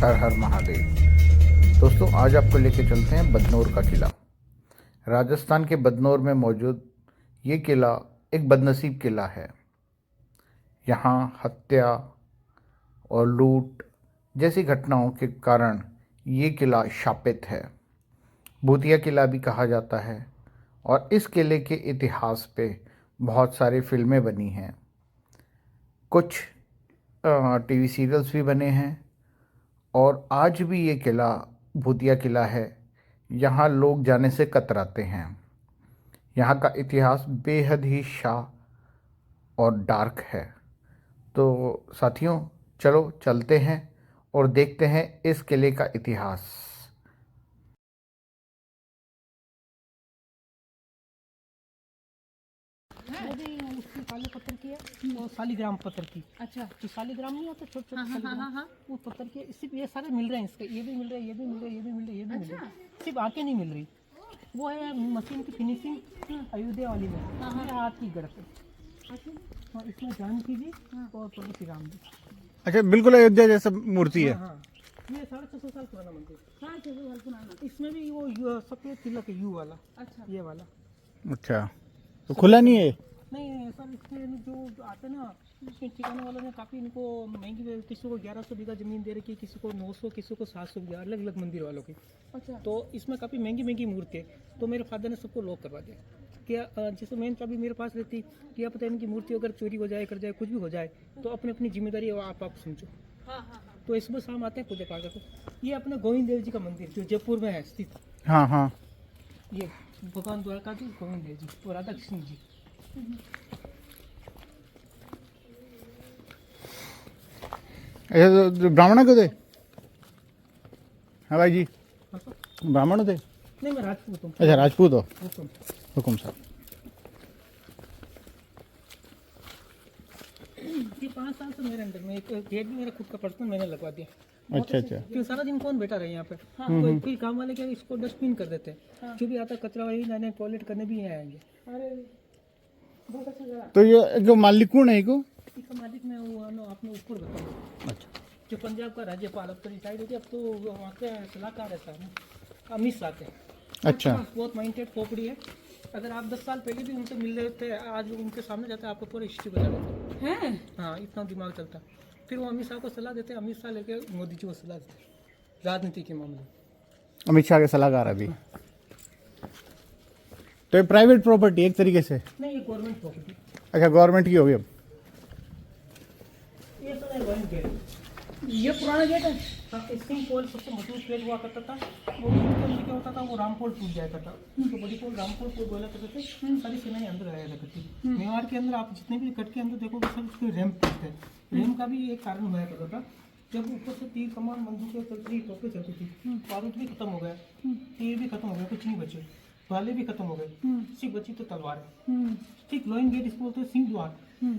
हर हर महादेव। दोस्तों, आज आपको लेके चलते हैं बदनौर का किला। राजस्थान के बदनौर में मौजूद ये किला एक बदनसीब किला है। यहाँ हत्या और लूट जैसी घटनाओं के कारण ये किला शापित है। भूतिया किला भी कहा जाता है और इस किले के इतिहास पे बहुत सारी फिल्में बनी हैं, कुछ टीवी सीरियल्स भी बने हैं और आज भी ये किला भूतिया किला है। यहाँ लोग जाने से कतराते हैं। यहाँ का इतिहास बेहद ही शाह और डार्क है। तो साथियों, चलो चलते हैं और देखते हैं इस किले का इतिहास। उसकी काले पत्थर की है और शालीग्राम पत्थर की। अच्छा, जो शालीग्राम नहीं आता छोटे छोटे शालीग्राम, वो पत्थर के सिर्फ ये सारे मिल रहे हैं। इसके ये भी मिल रहे हैं, ये भी मिल रहे हैं, ये भी मिल रहे हैं, ये भी मिल रहे हैं। सिर्फ आंखें नहीं मिल रही। वो है मशीन की फिनिशिंग अयोध्या वाली में, हाथ की गढ़ पे। और इसमें जानकी जी और प्रभु श्री राम जी। अच्छा, बिल्कुल अयोध्या जैसा मूर्ति है। हाँ, ये 650 साल पुराना मंदिर। 650 साल पुराना। इसमें भी वो सफेद तिलक है, यू वाला। अच्छा, ये वाला। अच्छा, तो खुला नहीं है? नहीं सर, इसमें जो आते हैं ना, इसमें ठिकाने वालों ने काफ़ी इनको महंगी, किसी को 1100 बीघा ज़मीन दे रखी है, किसी को 900, किसी को 700 बीघा, अलग अलग मंदिर वालों की। अच्छा, तो इसमें काफ़ी महंगी महंगी मूर्ति है। तो मेरे फादर ने सबको लॉक करवा दिया। क्या जैसे मेन चाबी मेरे पास रहती, क्या पता है इनकी मूर्ति अगर चोरी हो जाए, कर जाए, कुछ भी हो जाए, तो अपनी अपनी जिम्मेदारी आप समझो। तो इसमें शाम आते हैं पूजा पाठ करते। ये अपने गोविंद देव जी का मंदिर जो जयपुर में है स्थित। हाँ हाँ, ये भगवान द्वारका जी, गोविंद देव जी और राधा कृष्ण जी। अच्छा, तो ब्राह्मण को थे? हाँ भाई जी, ब्राह्मण थे? नहीं, मैं राजपूत हूँ। अच्छा, राजपूत हो। हुकुम। हुकुम साहब। ये 5 साल से मेरे अंदर में एक गेट भी मेरा खुद का पर्सनल मैंने लगवा दिया। अच्छा अच्छा, क्यों सारा दिन कौन बैठा रहे यहाँ पे। तो फिर काम वाले क्या इसको डस्टबिन कर देते हैं। जो भी आता कचरा वही लाने, टॉयलेट करने भी यहाँ आएंगे। अरे बहुत अच्छा जगह। तो ये जो मालिक कौन है इसको? इसका मालिक मैं वो आपने ऊपर बताया। अच्छा, जो पंजाब का राज्यपाल अब तो रिटायर्ड हो गया, अब तो वहाँ के सलाहकार रहता है ना, अमित शाह थे। अच्छा, बहुत माइंडेड खोपड़ी है। अगर आप 10 साल पहले भी उनसे मिल रहे थे, आज उनके सामने जाते आपको पूरी हिस्ट्री बता देते हैं। हाँ, इतना दिमाग चलता। फिर वो अमित शाह को सलाह देते, अमित शाह लेके मोदी जी को सलाह देते राजनीति के मामले में। अमित शाह के सलाहकार अभी। तो ये प्राइवेट प्रॉपर्टी एक तरीके से? नहीं, ये गवर्नमेंट प्रॉपर्टी। अच्छा, गवर्नमेंट की होगी अब। ये तो है वन गेट। ये पुराना गेट है। हाँ, सिंह पोल सबसे मजबूत गेट हुआ करता था। वो क्या होता था, वो रामपोल टूट जाया करता। तो बड़ी पोल रामपोल को बोला करते थे। सारी सेनाएं अंदर आया करती थी। मेवाड़ के अंदर आप जितने भी कट के अंदर देखोगे सब उसके रैंप है। रैंप का भी एक कारण हुआ करता था। जब ऊपर से तीर कमान बंदूकें चलती थी, तोपें चलती थी, बारूद भी खत्म हो गया, तीर भी खत्म हो गया, कुछ नहीं बचे, भाले भी खत्म हो गए, सिर्फ बची तो तलवार है। ठीक, लोइंग गेट इसको बोलते हैं, सिंह द्वार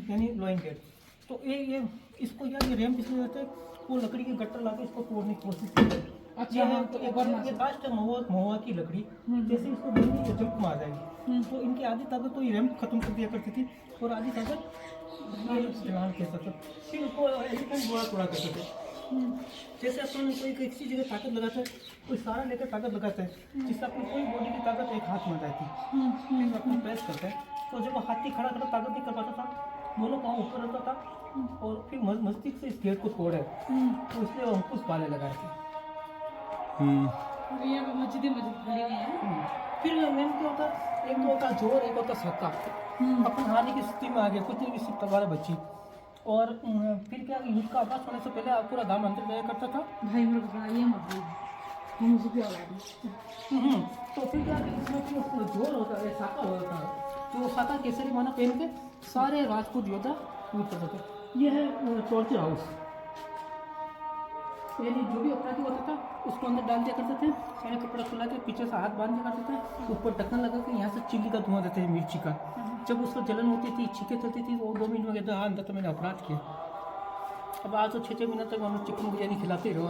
यानी लोइंग गेट। तो ये इसको यार ये रैंप इसलिए रहते हैं, वो लकड़ी के गट्टर लाके इसको तोड़ने की कोशिश करते हैं। अच्छा, हाँ, तो एक बार ये लास्ट है महुआ की लकड़ी, जैसे इसको देंगे तो जंप मार जाएगी। तो इनकी आधी ताकत तो ये रैंप खत्म कर दिया करती थी और आधी ताकत ये जलान कहता था। फिर उसको एलिफेंट द्वारा तोड़ा करते थे। जैसे अपन कोई किसी जगह ताकत लगाता है, कोई सारा लेकर ताकत लगाता है, जिससे अपनी कोई बॉडी की ताकत एक हाथ में जाती है। फिर अपनी प्रेस करता है, तो जब वो हाथी खड़ा करता ताकत नहीं कर पाता था, दोनों पाँव ऊपर रहता था और फिर मस्तिष्क से इस गेट को तोड़े, तो इसलिए अंकुश पाले लगाए थे। ये मस्जिद खुली हुई है। फिर मेन क्या होता, एक तो होता जोर, एक होता सक्का। अपन हारने की स्थिति में आ गए, कुछ नहीं भी सिर्फ तलवार बची। और फिर क्या, युद्ध का आभास होने से पहले पूरा गांव अंदर जाया करता था। भाई मेरे को बड़ा ये मत बोल, मुझे क्या लगा। तो फिर क्या, इसमें फिर जोर होता है, साका होता है, जो साका केसरी माना पहन के सारे राजपूत योद्धा युद्ध करते थे। ये है टॉर्चर हाउस, यानी जो भी अपराधी होता था उसको अंदर डाल दिया करते थे, सारे कपड़ा खुला के पीछे से हाथ बांध दिया करते थे, ऊपर ढक्कन लगा के यहाँ से चिल्ली का धुआं देते थे, मिर्ची का। जब उसको जलन होती थी, छींकें चलती थी, तो वो 2 मिनट में कहते हाँ अंदर तो मैंने अपराध किया। अब आज तो 6-6 महीने तक हम चिकन बिरयानी खिलाते ही रहो।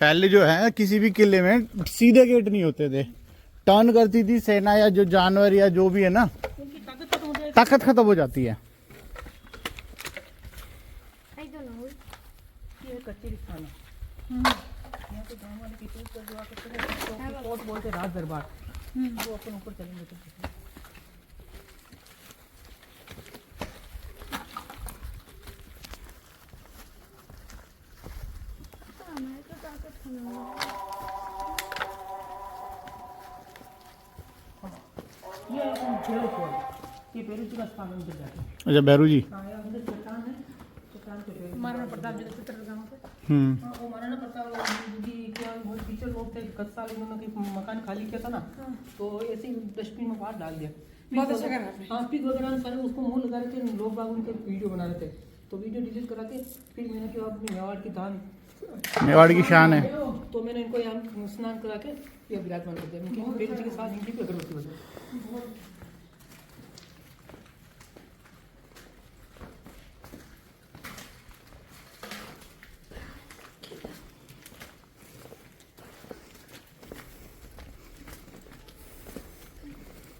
पहले जो है किसी भी किले में सीधे गेट नहीं होते थे, टर्न करती थी सेना या जो जानवर या जो भी है ना, उनकी ताकत खत्म हो जाए। ताकत खत्म हो जाती है। ये कचेरी खाना यहाँ पे गाँव वाले कितने कर जो आके तो कोर्ट बोलते राज दरबार, वो अपन ऊपर चलेंगे तो ये झेलो फॉल, ये भैरू जी का स्थान है, उधर जाके। अच्छा भैरू जी। हाँ, यहाँ अंदर चट्टान है, चट्टान पे भैरू। महाराणा प्रताप जी का चित्र लगा वहाँ पे। हाँ, वो महाराणा प्रताप जी क्या बहुत टीचर लोग थे, 10 साल इन्होंने मकान खाली किया था ना, तो ऐसे ही डस्टबिन में बाहर डाल दिया। बहुत अच्छा करा आपने। हाँ, पिग वगैरह सारे उसको मुँह लगा रहे थे, लोग बाग उनके वीडियो बना रहे थे, तो वीडियो डिलीट करा के फिर मैंने कहा अपनी मेवाड़ की धान, मेवाड़ की शान है। तो मैंने इनको यहाँ स्नान करा के ये विराजमान कर दिया। इनके भैरू जी के साथ इनकी भी अगरबत्ती बजाई।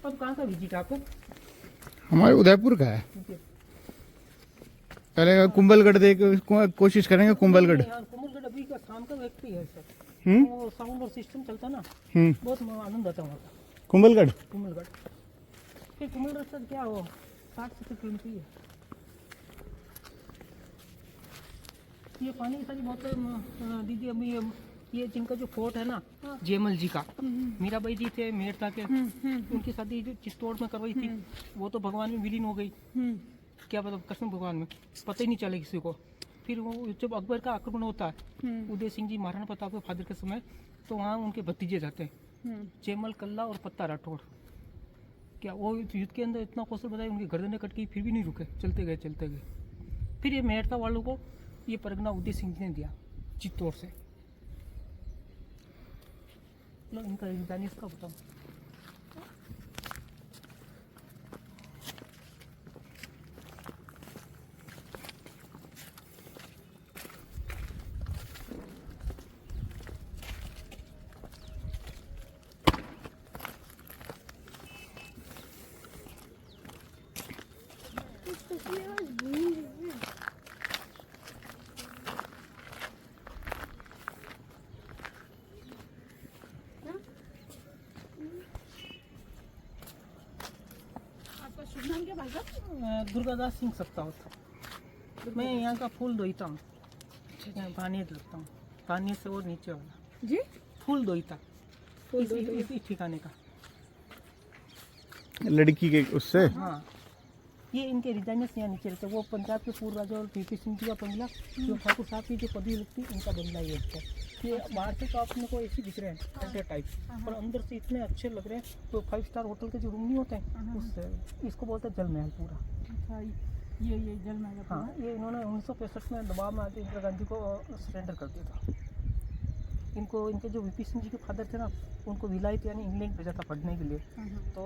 अब कहाँ का विजिट आपको? हमारे उदयपुर का है। पहले कुंभलगढ़ देख कोशिश करेंगे, कुंभलगढ़। कुंभलगढ़ अभी का काम का व्यक्ति है सर, हम्म वो साउंड और सिस्टम चलता ना, हम्म बहुत आनंद आता है वहाँ का। कुंभलगढ़। कुंभलगढ़ फिर कुंभलगढ़ सर क्या हो 60-70 किलोमीटर ही है। ये पानी की सारी बहुत दीदी अभी ये जिनका जो फोर्ट है ना जयमल जी का, मीराबाई जी थे मेड़ता के, उनकी शादी जो चित्तौड़ में करवाई थी, वो तो भगवान में विलीन हो गई। क्या पता कृष्ण भगवान में पता ही नहीं चला किसी को। फिर वो जब अकबर का आक्रमण होता है उदय सिंह जी महाराणा प्रताप के फादर के समय, तो वहाँ उनके भतीजे जाते हैं जयमल कल्ला और पत्ता राठौड़। क्या वो युद्ध के अंदर इतना कौशल बताया, उनकी गर्दनें कट गई फिर भी नहीं रुके, चलते गए चलते गए। फिर ये मेड़ता वालों को ये परगना उदय सिंह जी ने दिया चित्तौड़ से। लो इनका राजधानी इसका बताओ। शुभ नाम क्या भाई साहब? दुर्गादास सिंह सप्तावत। मैं यहाँ का फूल दोईता हूँ, पानीत लगता हूँ, पानी से और नीचे वाला जी फूल दोईता, इसी ठिकाने का। लड़की के उससे। हाँ, ये इनके रिजाइनस यहाँ नीचे रहते हैं। वो पंजाब के पूर्व राजा और पीपी सिंह जी का बंगला, जो ठाकुर साहब की जो पदवी लगती है उनका बंगला ये है। ये बाहर से तो आपने को ऐसे दिख रहे हैं ऐसे टाइप, पर अंदर से इतने अच्छे लग रहे हैं। तो 5 स्टार होटल के जो रूम नहीं होते हैं उससे, इसको बोलते हैं जल महल पूरा। अच्छा, ये जल महल। हाँ, ये इन्होंने 1965 में दबाव में आके इंदिरा गांधी को सरेंडर कर दिया था। इनको इनके जो वीपी सिंह जी के फादर थे ना, उनको विलायत यानी इंग्लैंड भेजा था पढ़ने के लिए। तो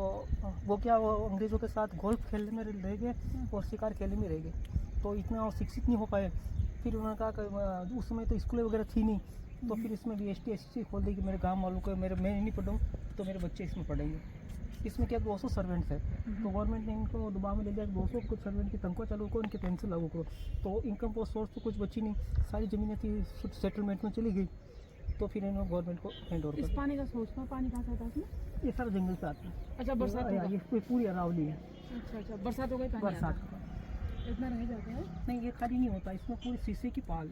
वो क्या वो अंग्रेज़ों के साथ गोल्फ खेलने में रह गए और शिकार खेलने में रह गए, तो इतना और शिक्षित नहीं हो पाए। फिर उन्होंने कहा कि उस समय तो स्कूलें वगैरह थी नहीं, तो फिर इसमें भी ST SC खोल दी कि मेरे गाँव वालों को मैं नहीं पढ़ूँ तो मेरे बच्चे इसमें पढ़ेंगे। इसमें क्या 200 सर्वेंट्स है, तो गवर्नमेंट ने इनको दबाव में ले लिया 200 कुछ सर्वेंट की तनख्वाह चालू करो, इनके पेंशन लागू करो। तो इनकम को सोर्स तो कुछ बची नहीं, सारी ज़मीनें थी सेटलमेंट में चली गई। तो फिर इन्होंने गवर्नमेंट को हैंड ओवर कर इस पानी का सोच में पानी कहाँ से आता है इसमें? दिया। ये सारा जंगल से आता है। अच्छा, बरसात होगा। ये कोई पूरी अरावली है। अच्छा, बरसात हो गई पानी बरसात आता है। इतना रह जाता है। नहीं, ये खाली नहीं होता, इसमें पूरी शीशे की पाल,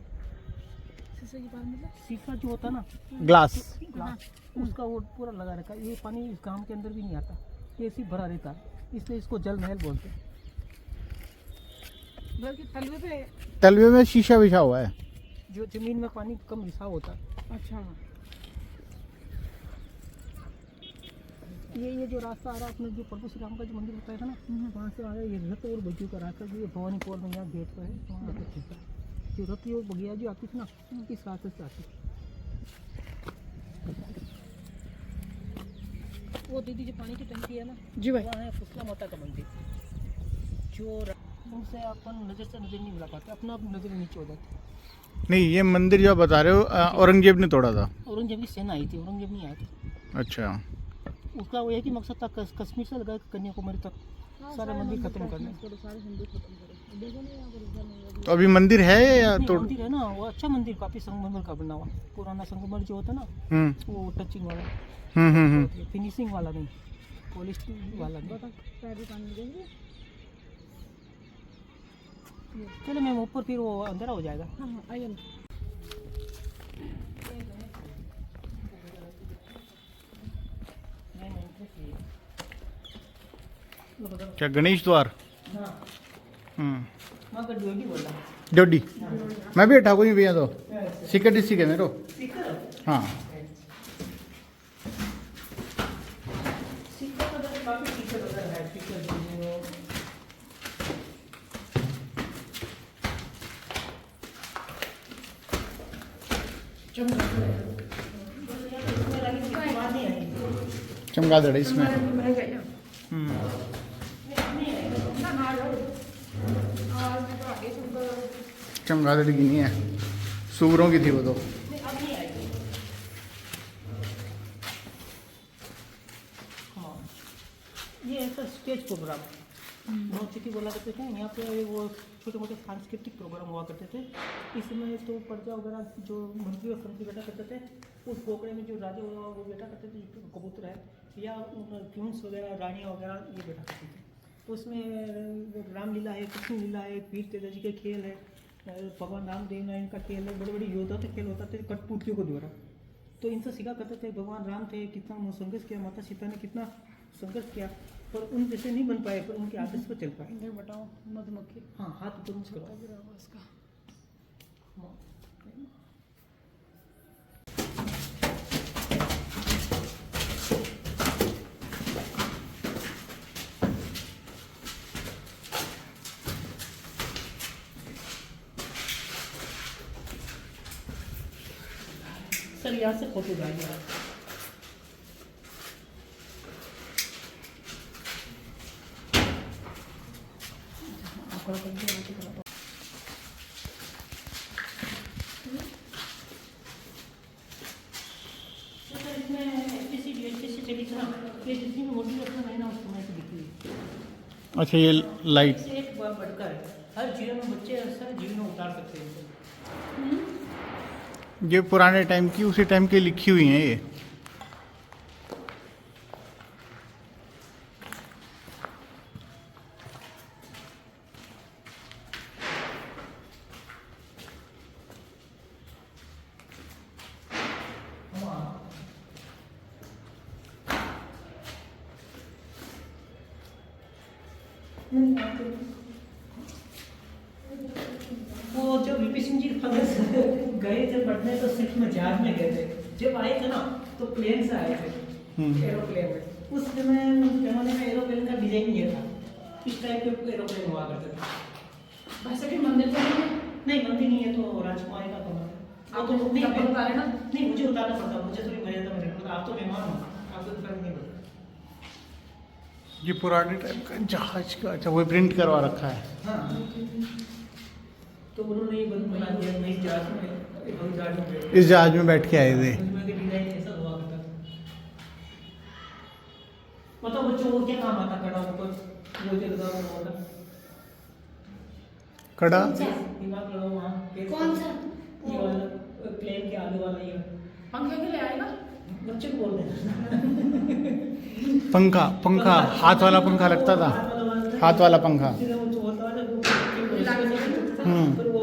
शीशे की पानी मतलब शीशा जो होता है ना ग्लास। ग्लास, उसका वो पूरा लगा रखा है। ये पानी इस गांव के अंदर भी नहीं आता, ये ऐसे ही भरा रहता है, इसलिए इसको जल महल बोलते हैं। घर के तलवे पे। तलवे में शीशा बिछा हुआ है। जो जमीन में पानी कम रिसाव होता है। अच्छा, ये जो रास्ता आ रहा है अपने जो प्रभु श्री राम का जो मंदिर बताया था ना, वहाँ से आ रहा है ये रथ और बगियों का रास्ता, जो ये भवानी पोल में यहाँ गेट पर है, वहाँ रथ चलता है। जो रथ और बगिया जो आती थी ना, इस रास्ते से आती। वो दीदी जो पानी की टंकी है ना, जी भाई। वहाँ है पुतला माता का मंदिर, जो उनसे अपन नज़र से नज़र नहीं मिला पाते, अपना आप नज़र नीचे हो जाती है। नहीं, ये मंदिर जो आप बता रहे हो औरंगजेब ने तोड़ा था। औरंगजेब की सेना आई थी, औरंगजेब नहीं आया था। अच्छा। उसका वो एक ही मकसद था, कश्मीर से लगा कन्याकुमारी तक सारे मंदिर खत्म करने। सारे हिंदू खत्म करो, देखो ना यहाँ पर इधर नहीं तो अभी मंदिर है या नहीं, तोड़? मंदिर है ना, वो अच्छा मंदिर, काफी संगमरमर का बना हुआ, पुराना संगमरमर जो होता है ना, वो टचिंग वाला, फिनिशिंग वाला नहीं, पॉलिश वाला नहीं। पैर पानी देंगे। चलो मैम ऊपर, फिर वो अंधेरा हो जाएगा। हाँ हाँ आइए ना। क्या गणेश द्वार? हाँ, हम्म। वहाँ का डोगी बोला। डोडी। मैं भी ठाकुर ही भैया तो सिक्का डिस्ट्रिक्ट है मेरो। हाँ। काफी फीचर वगैरह है, फीचर जो चमगादड़ है इसमें। मैं गया हम्म। ना ना लो और मैं तो आगे सुन चमगादड़ की नहीं है, सूअरों की थी वो तो। हाँ, ये ऐसा स्टेज प्रोग्राम नॉर्थ सिटी बोला करते थे, यहाँ पे वो छोटे मोटे सांस्कृतिक प्रोग्राम हुआ करते थे। इसमें तो प्रजा वगैरह जो मंत्री और संतरी बैठा करते थे, उस पोखरे में जो राजा वो बैठा करते थे, कबूतर है या क्यूंस वगैरह, रानियाँ वगैरह ये बैठा करती थी। उसमें रामलीला है, कृष्ण लीला है, वीर तेजा जी के खेल है, भगवान रामदेव है इनका खेल है, बड़े बड़े योद्धा के खेल होता थे कठपुतलियों को द्वारा। तो इनसे सीखा करते थे, भगवान राम थे, कितना संघर्ष किया, माता सीता ने कितना संघर्ष किया, पर उन जैसे नहीं बन पाए, पर उनके आदेश पर चल पाए। इधर बताओ मधुमक्खी हाँ, हाथ ऊपर नीचे करो। गिरा हुआ इसका। सर यहाँ से फोटो डालिए आप। अच्छा, ये लाइट एक बढ़कर है, हर जीवन में बच्चे सर जीवन में उतार सकते हैं इसे। ये पुराने टाइम की, उसी टाइम की लिखी हुई हैं ये। वो जब वीपी सिंह जी गए थे पढ़ने, तो सिर्फ में जहाज में गए थे। जब आए थे ना तो प्लेन से आए थे, एरोप्लेन में। उस समय जमाने में एरोप्लेन का डिजाइन ये था, इस टाइप के एरोप्लेन हुआ करते थे। वैसे भी मंदिर तो नहीं है। नहीं, मंदिर नहीं है तो राजकुमारी का कमरा है। आप तो नहीं, चप्पल उतारे ना। नहीं, मुझे उतारना पड़ता, मुझे थोड़ी मर्यादा में रखना। आप तो मेहमान हो, आपको तो फर्क नहीं पड़ता। ये पुराने टाइम का जहाज का, अच्छा वो प्रिंट करवा रखा है। हाँ, तो उन्होंने ये बना दिया नई जहाज में, हम जहाज में बैठे। इस जहाज में बैठ के आए थे। उसमें के डिजाइन ऐसा हुआ करता था। मतलब बच्चों को क्या काम आता, कड़ा ऊपर वो जो लगा हुआ होता, कड़ा दिमाग लगाओ वहाँ। कौन सा? ये वाला प्लेन के आगे वाला ये पंखे के लिए आएगा। बच्चे को बोल देना। पंखा, पंखा हाथ वाला पंखा लगता था, हाथ वाला पंखा। पर वो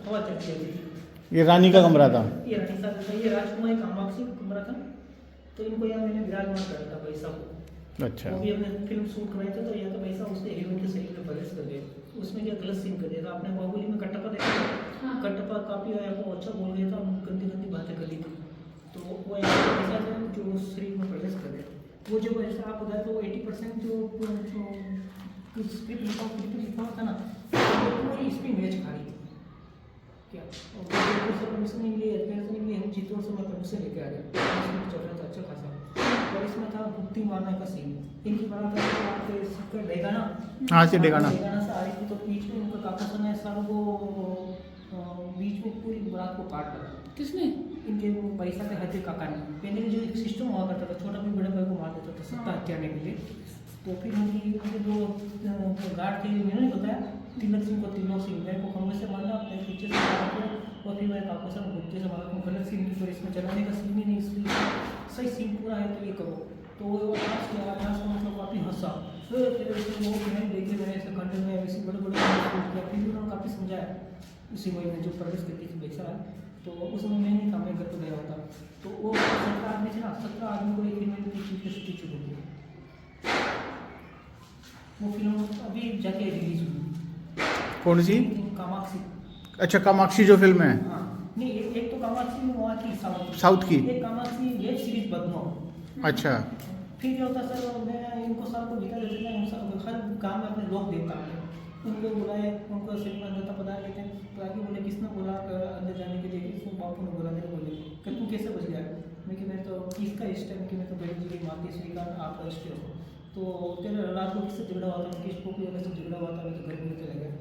हवा चलती थी। ये रानी का कमरा था। ये रानी साहब का, ये राजकुमारी कामाक्षी का कमरा था। तो इनको यहाँ मैंने विराजमान करा था भाई साहब। अच्छा। वो भी हमने फिल्म शूट कराई थी, तो यहाँ का पैसा उसने हीरोइन के शरीर में प्रवेश कर दिया। उसमें क्या गलत सीन कर दिया था। आपने बाहुबली में कटप्पा देखा था? हाँ। कटप्पा काफी वो अच्छा बोल गया था, गंदी गंदी बातें कर ली थी। तो वो ऐसा था जो उस शरीर में प्रवेश कर दिया। वो जो ऐसा आप बताए तो 80% जो स्क्रिप्ट लिखा हुआ था ना, वो पूरी इसकी मैच खा रही थी क्या। और वो से परमिशन नहीं मिली, एडमिशन नहीं मिली, हम जीतों से मैं परमिशन लेके आ गया। चल रहा था अच्छा खासा। और इसमें था गुप्ती मारने का सीन। इनकी बड़ा था सिक्कर डेगाना, हाँ से डेगाना। डेगाना से आ रही थी, तो बीच में उनका काका सन है सर वो बीच में पूरी रात को काट डाला। किसने? इनके वो पैसा के हत्या काका ने। पहले जो एक सिस्टम हुआ करता था, छोटा भी बड़े भाई को मार देता था सत्ता हत्याने के लिए। तो फिर उनके जो गार्ड थे, मैंने नहीं बताया, तिलक सिंह को तिलोक सिंह, मेरे को खंभे से मारना, अपने पीछे से मारा को, और फिर मेरे काका साहब गुज्जे से मारा को। गलत सीन की पर इसमें चलाने का सीन ही नहीं, इसलिए सही सीन पूरा है तो ये करो। तो वो अभ्यास किया, अभ्यास का मतलब काफ़ी हंसा। फिर वो मैंने देखे, मैंने ऐसे घंटे में ऐसे बड़े बड़े किया। फिर भी उन्होंने काफ़ी समझाया उसी महीने जो प्रवेश करती थी बेचा है। तो उसमें मैं नहीं था, मैं घर पर गया होता। तो वो 17 आदमी थे ना, 17 आदमी को एक ही महीने की चीज की छुट्टी होती है। वो फिल्म अभी जाके रिलीज हुई। कौन सी? कामाक्षी। अच्छा, कामाक्षी जो फिल्म है। हाँ, नहीं एक तो कामाक्षी में वहाँ की साउथ की। एक कामाक्षी वेब सीरीज बदनाम। अच्छा। फिर क्या होता सर, मैं इनको सबको बिता देते थे, हर काम में अपने लोग देता हूँ। उनको बुलाए, उनको सिनेमा देता पता लेते हैं। तो आगे बोले किसने बोला अंदर जाने के लिए? किसने? बापू ने बोला। मेरे बोले कि तू कैसे बच गया? मैं तो किसका इष्ट है? मैं तो बहन जी की माती स्वीकार आपका इष्ट हो। तो तेरा रात को किससे झगड़ा हुआ था? किस पोपी वाले से झगड़ा हुआ था? मैं तो घर में चले गया।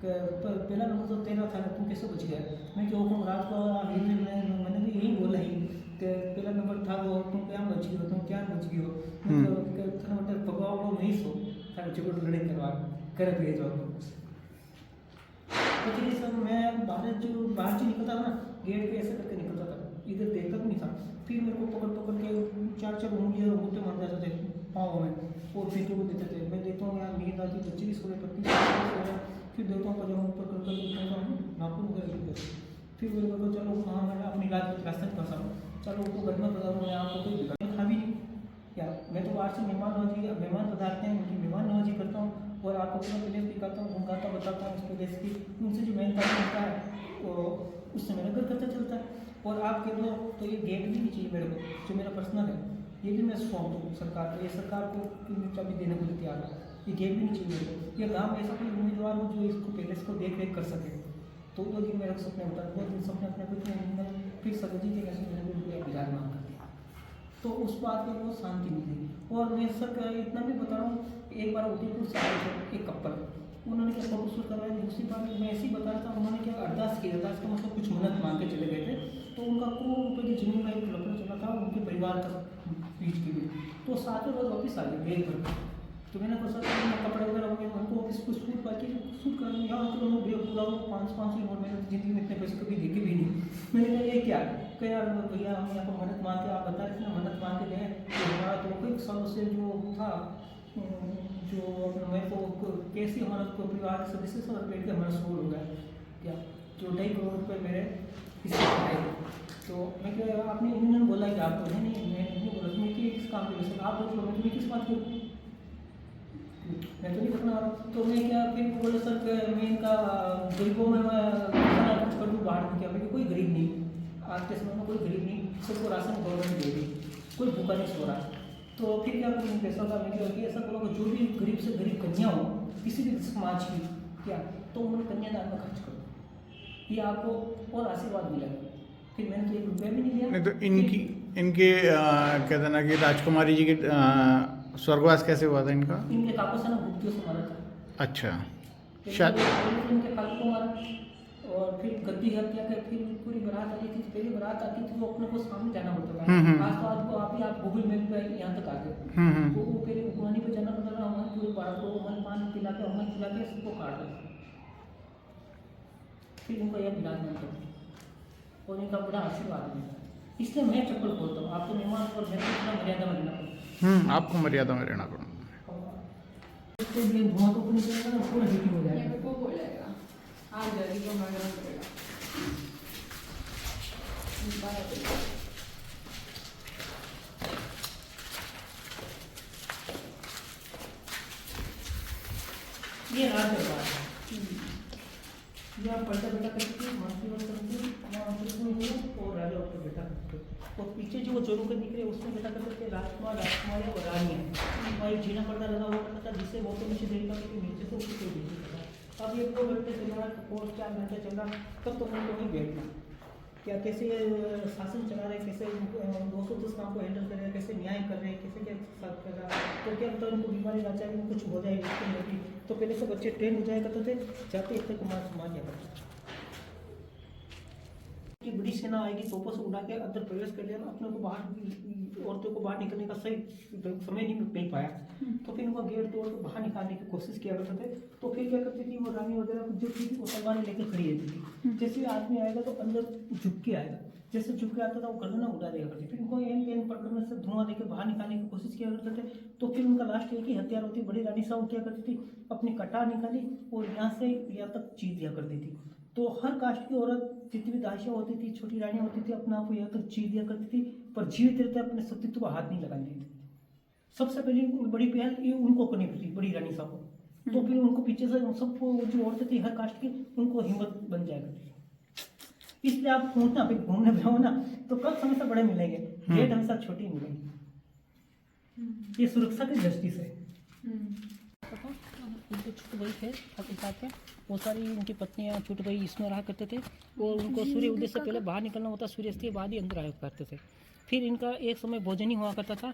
पहला नंबर तो तेरा था, तू कैसे बच गया? मैं क्यों रात को मैंने भी यही बोला ही कि पहला नंबर था वो, तुम क्या बच गई हो? तुम क्या बच गई हो? मतलब पकवा वो नहीं सो सारे झगड़ लड़े करवा कर भेज दो। तो फिर सर मैं बाहर से निकलता था ना, गेट पे ऐसे करके निकलता था, इधर देखता भी नहीं था। फिर मेरे को पकड़ के 4 उंगलियाँ मुँह मार जाते थे पाँव में, और पीठों को देते थे। मैं देखता हूँ यार नींद आती, बच्चे भी सो रहे, पत्नी सो रहे। फिर देखता हूँ पजामा ऊपर कर नाखून कर। फिर मेरे को चलो हाँ, मैं अपनी इलाज के रास्ते में फंसा हूँ, चलो उनको घर में बता दूँ, मैं आपको कोई बिगाड़ था भी नहीं। क्या मैं तो बाहर से मेहमान पधारते हैं, उनकी मेहमान नवाजी करता हूँ, और आपको पूरा प्लेस दिखाता हूँ, घुमाता बताता हूँ उसके प्लेस की। उनसे जो मेहनत होता है वो उससे मेरा घर खर्चा चलता है। और आप कह दो तो ये गेट भी नहीं चाहिए मेरे को, जो मेरा पर्सनल है, ये भी मैं सौंप दूँ सरकार को। ये सरकार को चाबी देने को तैयार है। ये गेट भी नहीं चाहिए मेरे को। ये गाँव ऐसा कोई उम्मीदवार हो जो इसको पैलेस को देख रेख कर सके। तो वो दिन मेरे सपने होता है, वो दिन सपने अपने कुछ फिर सब्जी के कैसे मैंने को बिगाड़ मांग कर दिया। तो उस बात में बहुत शांति मिली। और मैं सर इतना भी बता रहा हूँ, एक बार उदयपुर से आए थे एक कपल, उन्होंने क्या फोटो शूट करवाया। दूसरी बार मैं ऐसे ही बता रहा था, उन्होंने क्या अरदास किया। अरदास का मतलब कुछ मन्नत मांग के चले गए थे। तो उनका करोड़ रुपये की जमीन में एक लफड़ा चला था उनके परिवार का बीच के लिए। तो 7वें रोज वापिस आ गए बेग भर। तो मैंने कहा सर कपड़े वगैरह हो गए, उनको ऑफिस को शूट बाकी शूट कर यहाँ तो उन्होंने बेग पूरा 500 नोट, मैंने जिंदगी में इतने पैसे कभी देखे भी नहीं। मैंने कहा ये क्या है? यार भैया हम यहाँ पर मन्नत मांग के, आप बता रहे थे ना मन्नत मांग के गए, तो हमारा तो कई सालों से जो था, जो मेरे को कैसे हमारा परिवार के सदस्य से पेट के हमारा शोर हो गया क्या, जो 2.5 करोड़ रुपये मेरे इससे आए। तो मैं क्या आपने इन्होंने बोला कि आपको नहीं मैं नहीं बोला, तुम्हें किस काम के वजह आप बोल, मैं तुम्हें किस बात करूँ, मैं तो नहीं करना वाला। तो मैं क्या फिर बोले सर मैं इनका गरीबों में खाना कुछ कर दूँ बाहर में। क्या मैं कोई गरीब नहीं, आज के समय में कोई गरीब नहीं, सबको राशन गवर्नमेंट दे रही, कोई भूखा नहीं सो रहा। तो फिर क्या कोई पैसा था, मैं क्या कि ऐसा बोला जो भी गरीब से गरीब कन्या हो किसी भी समाज की क्या, तो उन्हें कन्यादान में खर्च करो, ये आपको और आशीर्वाद मिलेगा। फिर मैंने तो 1 रुपया भी नहीं लिया। नहीं तो इनके कहते ना कि राजकुमारी जी के स्वर्गवास कैसे हुआ था इनका? इनके काको से ना भुक्तियों से मारा था। अच्छा। शायद इनके काको को मारा, और फिर गद्दी हत्या के फिर पूरी बारात आई थी। पहली बारात आती थी तो अपने को सामने जाना होता था। आज तो आपको आप गूगल मैप पे यहाँ तक आ गए। तो वो पहले उगवानी पे जाना पड़ता था, हमारे पूरे बारात को अमन पान पिला के अमन खिला के सबको काट दिया। फिर उनका यह इलाज नहीं करता और इनका बड़ा आशीर्वाद मिलता है। इसलिए मैं चप्पल खोलता हूँ, आपको मेहमान और मेरे को थोड़ा मर्यादा में रहना पड़ता। आपको मर्यादा में रहना पड़ेगा। इसके लिए धुआं तो नहीं चलेगा ना, पूरा हीटिंग हो जाएगा। को बोलेगा आज जल्दी को मगर करेगा। ये रात दरबार है, ये आप पलटा बेटा करके मास्टर और राजा ऊपर बेटा करते, और पीछे जो जोरों के दिख रहे हैं उसमें बेटा करते राजकुमार राजकुमारी और रानी है। वहाँ एक जीना पर्दा लगा हुआ करता था जिससे वो तो नीचे देखता था कि नीचे तो उसको कोई देख नहीं सकता। अब ये 2 घंटे चल रहा है और 4 घंटे चल रहा, तब तो मैं तो वहीं बैठना क्या, कैसे शासन चला रहे, कैसे 210 काम को हैंडल कर रहे हैं, कैसे न्याय कर रहे हैं, कैसे क्या साथ कर रहा है। तो क्या पता उनको बीमारी लाचारी में कुछ हो जाए इसके लिए। तो पहले से बच्चे ट्रेन हो जाया करते थे, जाते इतने को मार दिया करते। कि बड़ी सेना आएगी, तोपों से उड़ा के अंदर प्रवेश कर लेना, अपने को बाहर औरतों को बाहर निकलने का सही समय नहीं मिल पाया, तो फिर उनको गेट तोड़ के बाहर निकालने की कोशिश किया करते थे। तो फिर क्या करती थी वो रानी वगैरह जो थी वो तलवारें लेकर खड़ी रहती थी। जैसे आदमी आएगा तो अंदर झुक के आएगा, जैसे झुक के आता था वो गर्दन उड़ा देगा करती, फिर उनको एन एन पकड़ने से धुआं देकर बाहर निकालने की कोशिश किया करते थे। तो फिर उनका लास्ट एक ही हथियार होती, बड़ी रानी साहब क्या करती थी, अपनी कटार निकाली और यहाँ से यहाँ तक चीर दिया करती थी। तो हर कास्ट की औरत जितनी भी दासियाँ होती थी, छोटी रानियाँ होती थी, अपने आप को यहाँ तक चीर दिया करती थी, पर जीवित रहते अपने सतीत्व को हाथ नहीं लगाने देती। सबसे पहले बड़ी पहल ये उनको करनी पड़ी, बड़ी रानी साहब को। तो फिर उनको पीछे से सबको जो औरतें थी हर कास्ट की, उनको हिम्मत बन जाया करती थी। इसलिए आप पहुंचना फिर घूमने पे हो ना तो कब हमेशा बड़े मिलेंगे, गेट हमेशा छोटी मिलेंगी। ये सुरक्षा की दृष्टि से उनके छोटे भाई थे आपके साथ में, वो सारी उनकी पत्नियां छोटे भाई इसमें रहा करते थे और उनको सूर्य उदय से पहले बाहर निकलना होता, सूर्यास्त के बाद ही अंदर आया करते थे। फिर इनका एक समय भोजन ही हुआ करता था,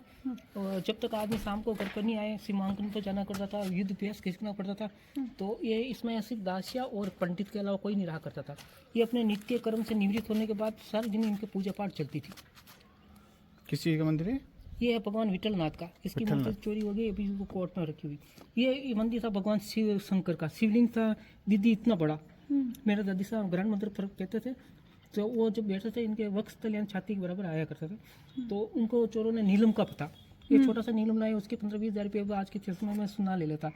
और जब तक आदमी शाम को घर पर नहीं आए, सीमांकन पर जाना करता था, युद्ध अभ्यास खींचना पड़ता था। तो ये इसमें सिर्फ दासिया और पंडित के अलावा कोई नहीं रहा करता था। ये अपने नित्य कर्म से निवृत्त होने के बाद सारे दिन इनके पूजा पाठ चलती थी। किस चीज़ का मंदिर है? ये है भगवान विठलनाथ का। इसकी मूर्ति चोरी हो गई, अभी वो कोर्ट में रखी हुई। ये मंदिर था भगवान शिव शंकर का, शिवलिंग था दीदी इतना बड़ा। मेरे दादी साहब ग्रैंड मदर फर्क कहते थे, तो वो जब बैठते थे इनके वक्ष यानी छाती के बराबर आया करता था। तो उनको चोरों ने नीलम का पता, ये छोटा सा नीलम लाए, उसके 15-20 हज़ार रुपये आज के चश्मे में सुना ले लेता।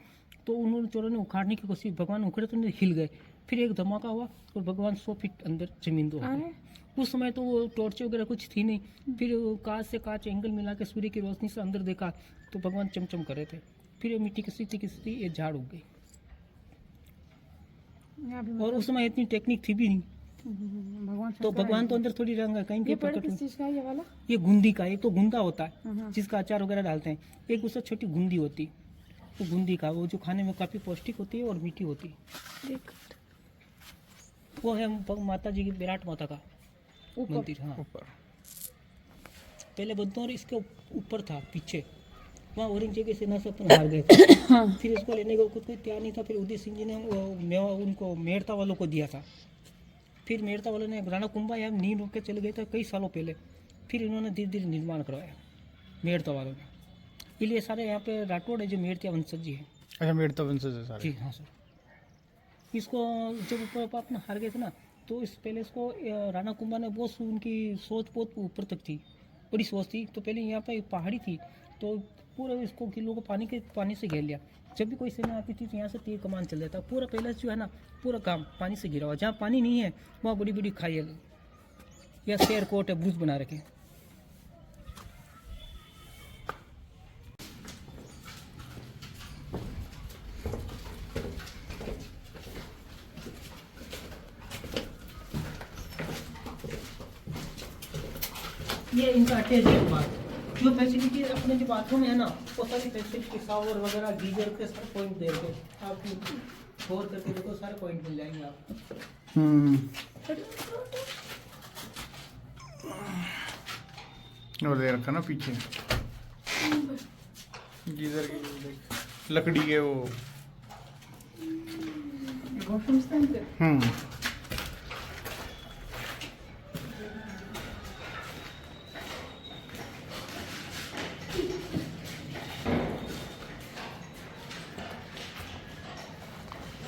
तो उन्होंने चोरों ने उखाड़ने की कोशिश, भगवान उखड़े तो हिल गए। फिर एक धमाका हुआ और भगवान 100 फीट अंदर जमीन दो आ गए। उस समय तो वो टॉर्च वगैरह कुछ थी नहीं। फिर कांच से कांच एंगल मिला के सूर्य की रोशनी से अंदर देखा तो भगवान चमचम कर रहे थे। फिर ये मिट्टी किसी ये झाड़ उग गई। और उस समय इतनी टेक्निक थी भी नहीं, तो भगवान तो अंदर थोड़ी रंगा कहीं के प्रकट। ये गुंदी का, एक तो गुंदा होता है जिसका अचार वगैरह डालते हैं, एक उससे छोटी गुंदी होती, तो गुंदी का वो जो खाने में काफी पौष्टिक होती है और मीठी होती है। वो है माता जी की, विराट माता का मंदिर। हाँ, पहले बदनौर इसके ऊपर था, पीछे वहाँ औरंगजेब सेना से अपन हार गए थे। फिर इसको लेने का खुद कोई तैयार नहीं था। फिर उदय सिंह जी ने मेवा उनको मेड़ता वालों को दिया था। फिर मेड़ता वालों ने राणा कुंभा यहाँ नींव रोक के चले गए थे कई सालों पहले। फिर इन्होंने धीरे धीरे निर्माण करवाया मेड़ता वालों ने। इसलिए सारे यहाँ पे राठौड़ है जो मेड़ता वंशज जी है। अच्छा, मेड़ता वंशज है सारे? जी हाँ सर। इसको जब ऊपर अपना हार गए थे ना, तो इस पहले इसको राणा कुंभा ने बहुत उनकी सोच बहुत ऊपर तक थी, बड़ी सोच थी। तो पहले यहाँ पे पहाड़ी थी, तो पूरा इसको किलों को पानी से घेर लिया। जब भी कोई सेना आती थी तो यहाँ से तीर कमान चल जाता। पूरा पहले जो है ना, पूरा काम पानी से घिरा हुआ। जहाँ पानी नहीं है वहाँ बड़ी बड़ी खाई है या शेर कोट है, ब्रुज बना रखे। ये इनका अटैच बात जो फैसिलिटी अपने जो बाथरूम है ना, वो सारी फैसिलिटी, शावर वगैरह, गीजर के सारे पॉइंट दे रहे हैं। आप गौर करके देखो, सारे पॉइंट मिल जाएंगे आपको। और दे रखा ना पीछे गीजर की लकड़ी के वो।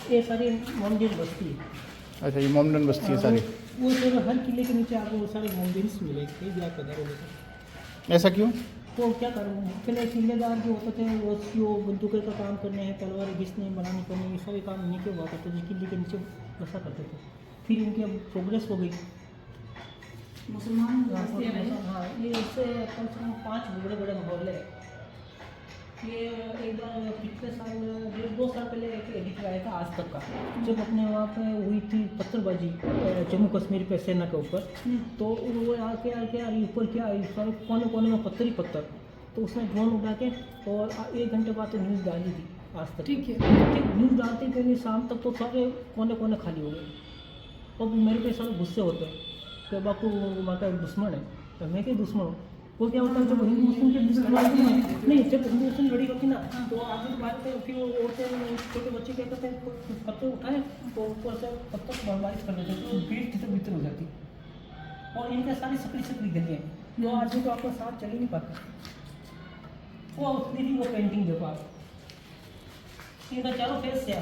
ये सारी मोमडन बस्ती है। अच्छा, ये मोमडन बस्ती है सारी? वो सर हर किले के नीचे आपको वो सारे मोमडन्स मिलेंगे, कई ब्लैक कलर होगा। ऐसा क्यों? तो क्या करूँ, पहले किलेदार जो होते थे वो बंदूकें का काम करने हैं, तलवारें घिसने बनानी करने, ये सभी काम इन्हीं के हुआ करते थे, किले के नीचे बसा करते थे। फिर इनकी अब प्रोग्रेस हो गई मुसलमान। हाँ, ये इससे कम से कम 5 बड़े बड़े मोहल्ले हैं। ये एक बार पिछले साल 1.5-2 साल पहले एक एडिटर आया था आज तक का, जब अपने वहाँ पे हुई थी पत्थरबाजी जम्मू कश्मीर पे सेना के ऊपर। तो वो आके ऊपर क्या सारे कोने कोने में पत्थर ही पत्थर। तो उसने ड्रोन उड़ा के और 1 घंटे बाद तो न्यूज़ डाली थी आज तक। ठीक है, न्यूज़ डालते पहले शाम तक तो सारे कोने कोने खाली हो गए। और मेरे पे सारे गुस्से होते हैं कि बापू वहाँ का दुश्मन है, तो मैं क्या दुश्मन हूँ। वो क्या होता है, जब हिंदू मुस्लिम के नहीं, जब हिंदू मुस्लिम लड़ी होती ना, तो आगे बात फिर वो औरतें छोटे बच्चे क्या करते हैं, पत्थर उठाए तो ऊपर से पत्थर बर्बाद कर देते, तो भीड़ भीतर हो जाती। और इनके सारी सकरी सकरी गलियाँ हैं, वो आदमी तो आपके साथ चल ही नहीं पाता। वो दीदी वो पेंटिंग देखो आप, इनका चारों फेस से है।